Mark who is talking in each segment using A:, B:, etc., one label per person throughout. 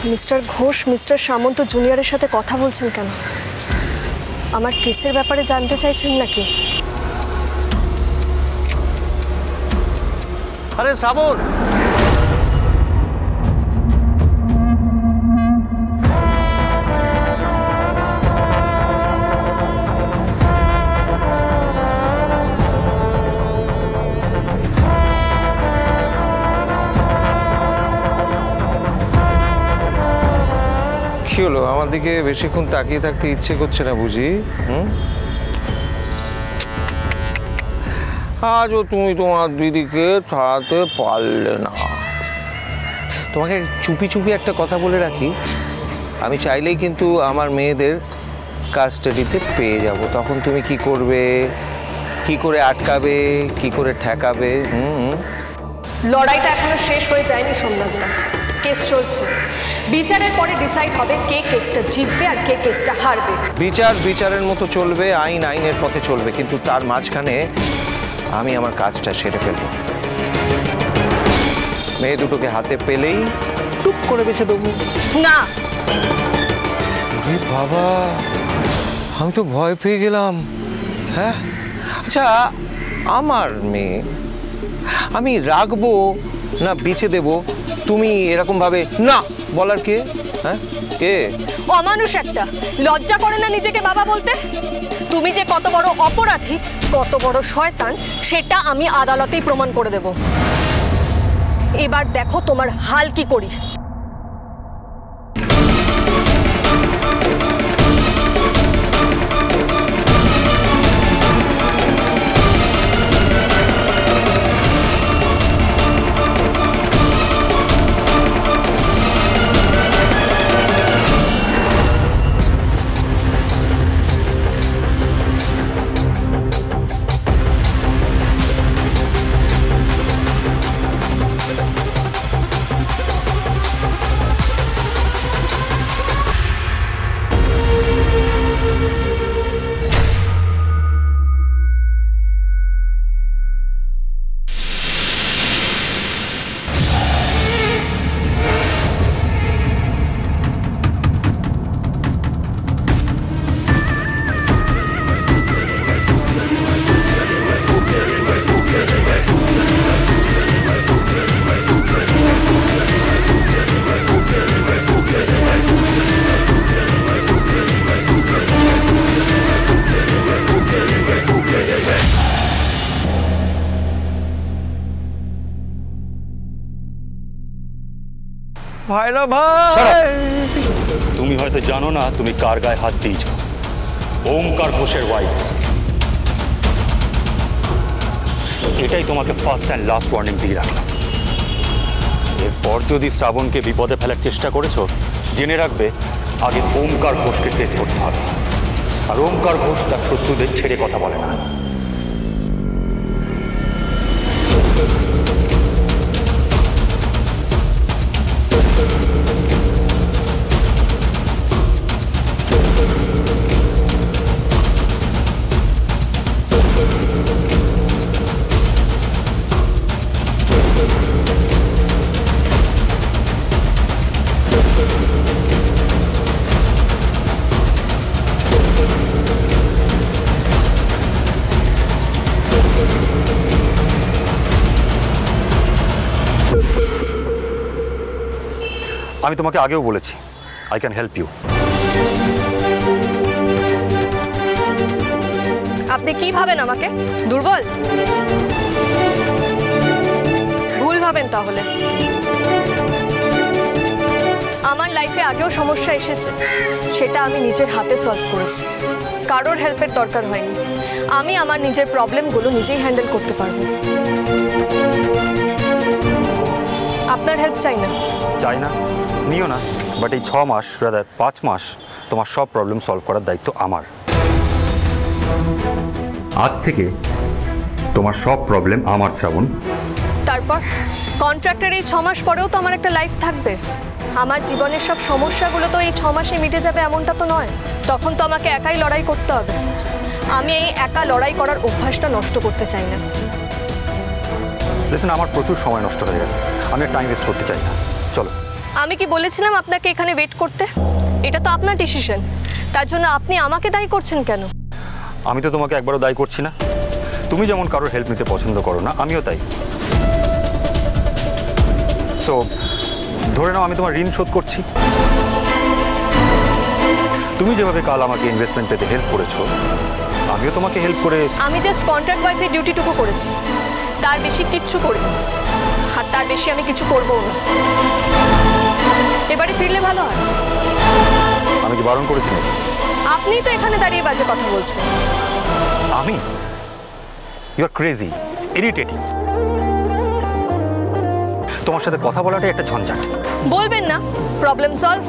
A: Mister Ghosh mister সামন্ত জুনিয়রের সাথে কথা বলছেন কেন? আমার কেসের ব্যাপারে জানতে চাইছেন নাকি?
B: আরে শ্রাবণ, কি হলো? আমার দিকে বেশিক্ষণ তাকিয়ে থাকতে ইচ্ছে করছে না বুঝি? আজও তুমি তোমার দিদিকে ছাড়াতে পারলে না। তোমাকে চুপি চুপি একটা কথা বলে রাখি, আমি চাইলেই কিন্তু আমার মেয়েদের কাস্টাডিতে পেয়ে যাব। তখন তুমি কি করবে? কি করে আটকাবে? কি করে ঠেকাবে?
A: লড়াইটা এখনো শেষ হয়ে যায়নি সোমনাথদা, কেস চলছে। বিচারের পরে ডিসাইড হবে কে কেসটা জিতবে আর কে কেসটা হারবে।
B: বিচার বিচারের মতো চলবে, আইন আইনের পথে চলবে, কিন্তু তার মাঝখানে আমি আমার কাজটা সেরে ফেলব। মেয়ে দুটোকে হাতে পেলেই টুক করে বেঁচে দেবো।
A: না
B: বাবা, আমি তো ভয় পেয়ে গেলাম। হ্যাঁ, আচ্ছা, আমার মেয়ে আমি রাখবো না বেঁচে দেব, তুমি এরকম ভাবে না বলার কে? হ্যাঁ, কে?
A: অমানুষ একটা, লজ্জা করে না নিজেকে বাবা বলতে? তুমি যে কত বড় অপরাধী, কত বড় শয়তান, সেটা আমি আদালতেই প্রমাণ করে দেব। এবার দেখো তোমার হাল কি করি।
B: ভাইরা ভাই,
C: তুমি হয়তো জানো না তুমি কার গায়ে হাত দিয়েছ। ওমকার ঘোষের ওয়াইফ। এটাই তোমাকে ফার্স্ট অ্যান্ড লাস্ট ওয়ার্নিং দিয়ে রাখলাম। এরপর যদি শ্রাবণকে বিপদে ফেলার চেষ্টা করেছো, জেনে রাখবে আগে ওমকার ঘোষকে টেস্ট করতে হবে। আর ওমকার ঘোষ তার শত্রুদের ছেড়ে কথা বলে না। আমি তোমাকে আগেও বলেছি, আই ক্যান হেল্প ইউ।
A: আপনি কি ভাবেন আমাকে? দুর্বল? ভুল ভাবেন তাহলে। আমার লাইফে আগেও সমস্যা এসেছে, সেটা আমি নিজের হাতে সলভ করেছি। কারোর হেল্পের দরকার হয়নি। আমি আমার নিজের প্রবলেমগুলো নিজেই হ্যান্ডেল করতে পারবো। আপনার হেল্প চাই না?
C: চাই না, নিও না। বাট এই 6 মাস, রাদার 5 মাস তোমার সব প্রবলেম সলভ করার দায়িত্ব আমার। আজ থেকে তোমার সব প্রবলেম আমার, শ্রাবণ।
A: তারপর কন্ট্রাক্টের এই 6 মাস পরেও তো আমার একটা লাইফ থাকবে। আমার জীবনের সব সমস্যাগুলো তো এই 6 মাসে মিটে যাবে এমনটা তো নয়। তখন তো আমাকে একাই লড়াই করতে হবে। আমি এই একা লড়াই করার অভ্যাসটা নষ্ট করতে চাই না।
C: দেখুন, আমার প্রচুর সময় নষ্ট হয়ে গেছে, আমি টাইম ওয়েস্ট করতে চাই না। চলো।
A: আমি কি বলেছিলাম আপনাকে এখানে ওয়েট করতে? এটা তো আপনার ডিসিশন, তার জন্য আপনি আমাকে দায়ী করছেন কেন?
C: আমি তো তোমাকে একবারও দায়ী করছি না। তুমি যেমন কারোর হেল্প নিতে পছন্দ করো না, আমিও তাই। সো ধরে নাও আমি তোমার ঋণ শোধ করছি। তুমি যেভাবে কাল আমাকে ইনভেস্টমেন্ট পেতে হেল্প করেছো, আমিও তোমাকে হেল্প করে।
A: আমি জাস্ট কন্ট্রাক্ট ওয়াইফের ডিউটিটুকু করেছি, তার বেশি কিচ্ছু করিনি, আর তার বেশি আমি কিছু করবো না। এবারে ফিরলে ভালো হয়।
C: আমি কি বারণ করেছি নাকি?
A: আপনিই তো এখানে দাঁড়িয়ে বাজে কথা বলছেন।
C: আমি? You are crazy, irritating. তোমার সাথে কথা বলাটাই একটা ঝঞ্ঝাট।
A: বলবেন না, প্রবলেম সলভ।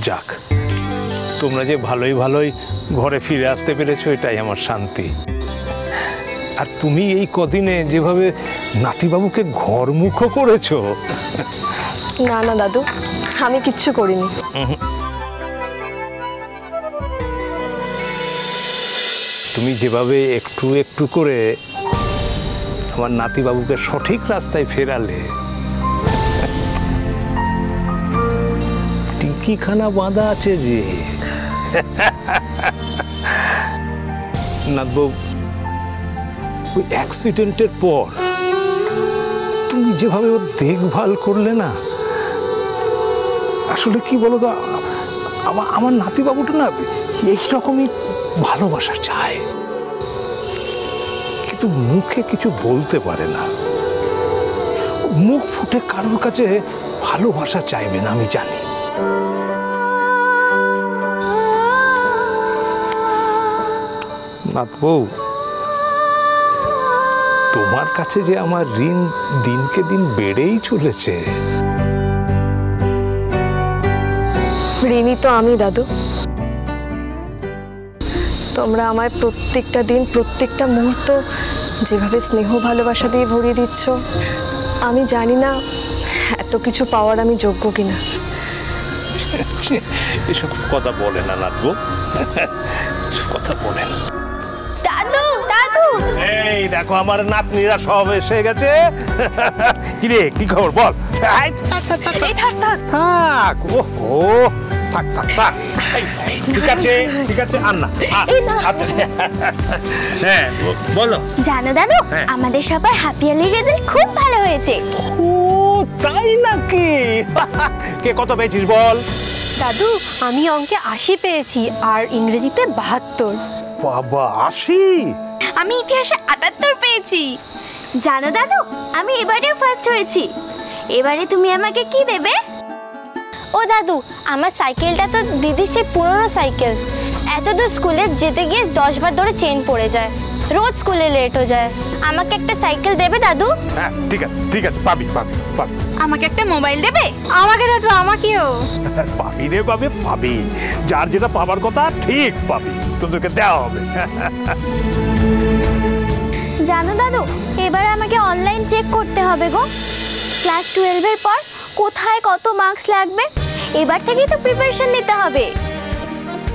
D: যাক, তোমরা যে ভালোই ভালোই ঘরে ফিরে আসতে পেরেছো, এটাই আমার শান্তি। আর তুমি এই কদিনে যেভাবে নাতিবাবুকে ঘরমুখো করেছো।
A: না না দাদু, আমি কিচ্ছু করিনি।
D: তুমি যেভাবে একটু একটু করে আমার নাতিবাবুকে সঠিক রাস্তায় ফেরালে, টিকিখানা বাঁধা আছে যে। নাতবাবু, ওই অ্যাক্সিডেন্টের পর তুমি যেভাবে ওর দেখভাল করলে না, আসলে কি বলো তো, আমার নাতিবাবুটা না এইরকমই ভালোবাসা চায়, কিন্তু মুখে কিছু বলতে পারে না। মুখ ফুটে কারোর কাছে ভালোবাসা চাইবে না, আমি জানি। নাতবউ, তোমার কাছে যে আমার ঋণ দিনকে দিন বেড়েই চলেছে।
A: ঋণী তো আমি দাদু। তোমরা আমায় প্রত্যেকটা দিন, প্রত্যেকটা মুহূর্ত যেভাবে স্নেহ ভালোবাসা দিয়ে ভরিয়ে দিচ্ছ, আমি জানি না এত কিছু পাওয়ার আমি যোগ্য কিনা।
D: এসব কথা বলে না নাতবউ, এসব কথা বলে না।
A: দাদু দাদু,
D: এই দেখো আমার নাতনিরা সব এসে গেছে। কিরে, কি খবর বল?
A: এই থাক থাক।
D: থাক, ও থাক থাক থাক। ঠিক আছে ঠিক আছে, আর না। হ্যাঁ বলো।
E: জানো দাদু, আমাদের সবার হাফ ইয়ারলি রেজাল্ট খুব ভালো হয়েছে।
D: ও তাই নাকি? কে কত পেয়েছিস বল?
E: দাদু, আমি অঙ্কে 80 পেয়েছি আর ইংরেজিতে 72।
D: বাবা, 80?
E: আমি ইতিহাসে 78 পেয়েছি। জানো দাদু, আমি এবারেও ফার্স্ট হয়েছি। এবারে তুমি আমাকে কি দেবে? ও দাদু, আমার সাইকেলটা তো দিদির সেই পুরনো সাইকেল। এত দূর স্কুলে যেতে গিয়ে 10 বার ধরে চেন পড়ে যায়, রোজ স্কুলে লেট হয়ে যায়। আমাকে একটা সাইকেল দেবে দাদু?
D: হ্যাঁ ঠিক আছে ঠিক আছে, পাবি পাবি পাবি।
E: আমাকে একটা মোবাইল দেবে? আমাকে দাদু, আমাকেও।
D: পাবি রে পাবি পাবি, যার যেটা পাবার কথা ঠিক পাবি, তোদেরকে দেওয়া হবে।
E: জানো দাদু, এবারে আমাকে অনলাইন চেক করতে হবে গো। ক্লাস 12 এর পর কোথায় কত মার্কস লাগবে, এবার থেকেই তো প্রিপারেশন নিতে হবে।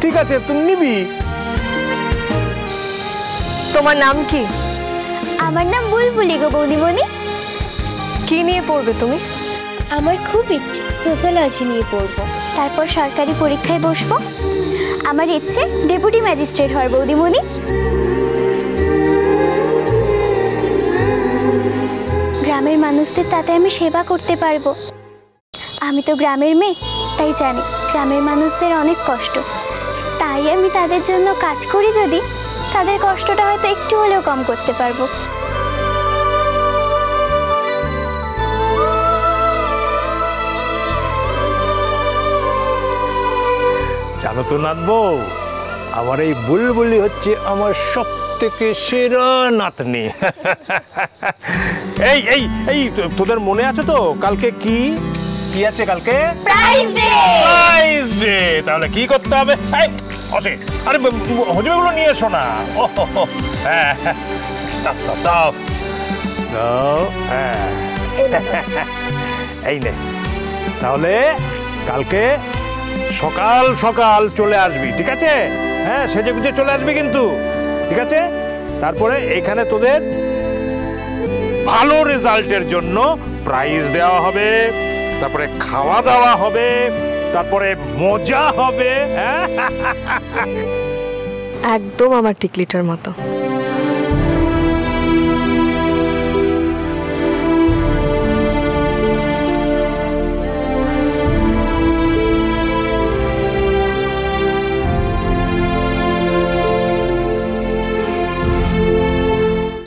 D: ঠিক আছে, তুই নিবি।
A: তোমার নাম কি?
E: আমার নাম বুলবুলি গো বৌদিমণি।
A: কি নিয়ে পড়বে তুমি?
E: আমার খুব ইচ্ছে সোশ্যালজি নিয়ে পড়বো, তারপর সরকারি পরীক্ষায় বসবো। আমার ইচ্ছে ডেপুটি ম্যাজিস্ট্রেট হওয়ার বৌদিমণি। গ্রামের মানুষদের তাতে আমি সেবা করতে পারবো। আমি তো গ্রামের মেয়ে, তাই জানি গ্রামের মানুষদের অনেক কষ্ট। তাই আমি তাদের জন্য কাজ করি, যদি তাদের কষ্টটা হয়তো একটু হলেও কম করতে পারবো।
D: জানো তো নাতবউ, আমার এই বুলবুলি হচ্ছে আমার সব থেকে সেরা নাতনি। এই এই এই তোদের মনে আছে তো কালকে কি কি আছে কালকে?
E: Prize day.
D: Prize day. তাহলে কি করতে হবে? এই অসে, আরে হজমেগুলো নিয়ে এসো না। হ্যাঁ দাও দাও দাও, হ্যাঁ এই নে। তাহলে কালকে সকাল সকাল চলে আসবি, ঠিক আছে? হ্যাঁ, সেজে গুজে চলে আসবি কিন্তু, ঠিক আছে? তারপরে এখানে তোদের ভালো রেজাল্টের জন্য প্রাইজ দেওয়া হবে, তারপরে খাওয়া দাওয়া হবে, তারপরে মজা হবে। হ্যাঁ
A: একদম আমার টিকলিটার মতো।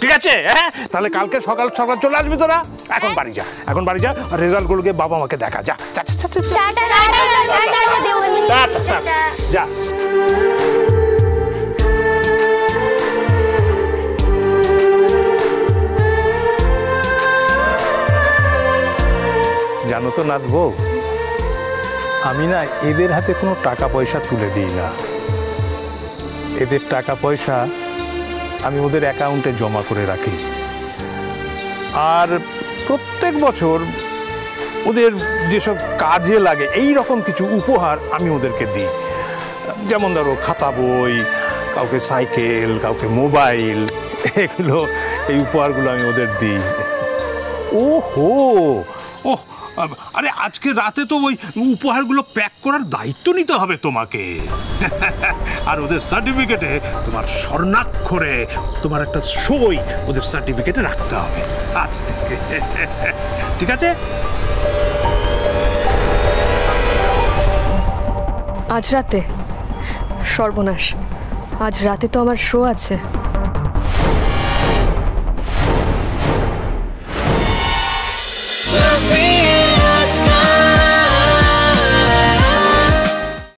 D: ঠিক আছে? হ্যাঁ, তাহলে কালকে সকাল সকাল চলে আসবি তোরা। এখন বাড়ি যা, এখন বাড়ি যা, আর রেজাল্টগুলোকে বাবা মাকে দেখা। যা যা যা যা যা, যা। জানো তো নাথ বউ, আমি না এদের হাতে কোনো টাকা পয়সা তুলে দিই না। এদের টাকা পয়সা আমি ওদের অ্যাকাউন্টে জমা করে রাখি, আর প্রত্যেক বছর ওদের যেসব কাজে লাগে এই রকম কিছু উপহার আমি ওদেরকে দিই। যেমন ধরো খাতা বই, কাউকে সাইকেল, কাউকে মোবাইল, এগুলো, এই উপহারগুলো আমি ওদের দিই। ওহো, ওহ, আরে আজকে রাতে তো ওই উপহারগুলো প্যাক করার দায়িত্ব নিতে হবে তোমাকে। আর ওদের সার্টিফিকেটে তোমার স্বর্ণাক্ষরে তোমার একটা সই ওদের সার্টিফিকেটে রাখতে হবে আজ থেকে, ঠিক আছে?
A: আজ রাতে? সর্বনাশ, আজ রাতে তো আমার শো আছে।